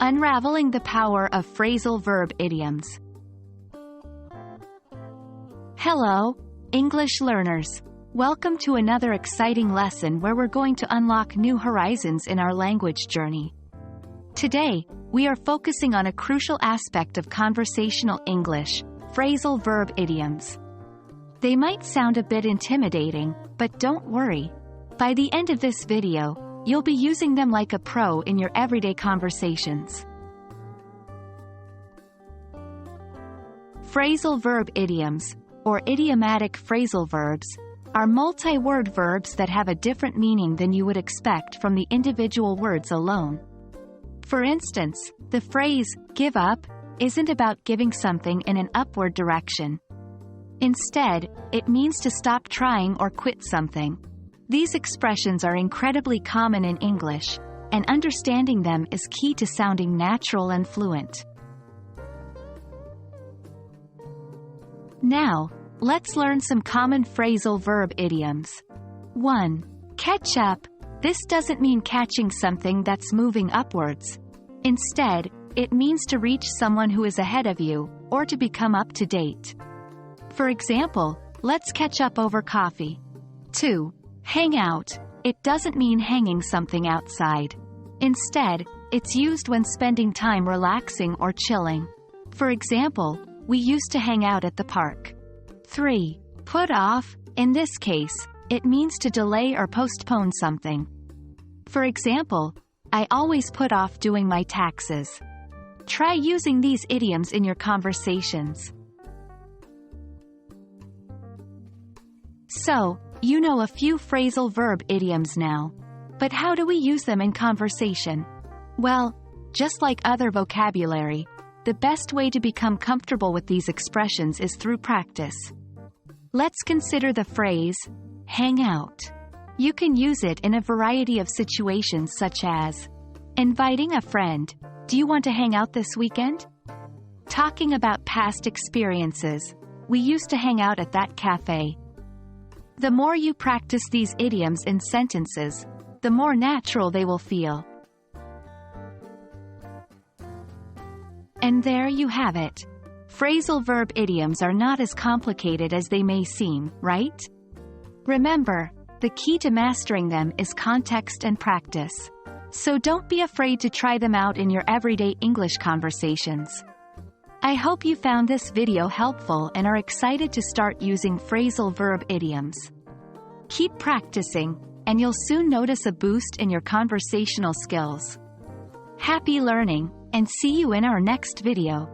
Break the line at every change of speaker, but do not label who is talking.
Unraveling the power of phrasal verb idioms. Hello, English learners. Welcome to another exciting lesson where we're going to unlock new horizons in our language journey. Today, we are focusing on a crucial aspect of conversational English, phrasal verb idioms. They might sound a bit intimidating, but don't worry. By the end of this video, you'll be using them like a pro in your everyday conversations. Phrasal verb idioms, or idiomatic phrasal verbs, are multi-word verbs that have a different meaning than you would expect from the individual words alone. For instance, the phrase, give up, isn't about giving something in an upward direction. Instead, it means to stop trying or quit something. These expressions are incredibly common in English, and understanding them is key to sounding natural and fluent. Now, let's learn some common phrasal verb idioms. 1. Catch up. This doesn't mean catching something that's moving upwards. Instead, it means to reach someone who is ahead of you, or to become up to date. For example, let's catch up over coffee. 2. Hang out. It doesn't mean hanging something outside. Instead, it's used when spending time relaxing or chilling. For example, we used to hang out at the park. 3. Put off. In this case, it means to delay or postpone something. For example, I always put off doing my taxes. Try using these idioms in your conversations. So, you know a few phrasal verb idioms now. But how do we use them in conversation? Well, just like other vocabulary, the best way to become comfortable with these expressions is through practice. Let's consider the phrase, hang out. You can use it in a variety of situations such as inviting a friend, do you want to hang out this weekend? Talking about past experiences, we used to hang out at that cafe. The more you practice these idioms in sentences, the more natural they will feel. And there you have it. Phrasal verb idioms are not as complicated as they may seem, right? Remember, the key to mastering them is context and practice. So don't be afraid to try them out in your everyday English conversations. I hope you found this video helpful and are excited to start using phrasal verb idioms. Keep practicing, and you'll soon notice a boost in your conversational skills. Happy learning, and see you in our next video.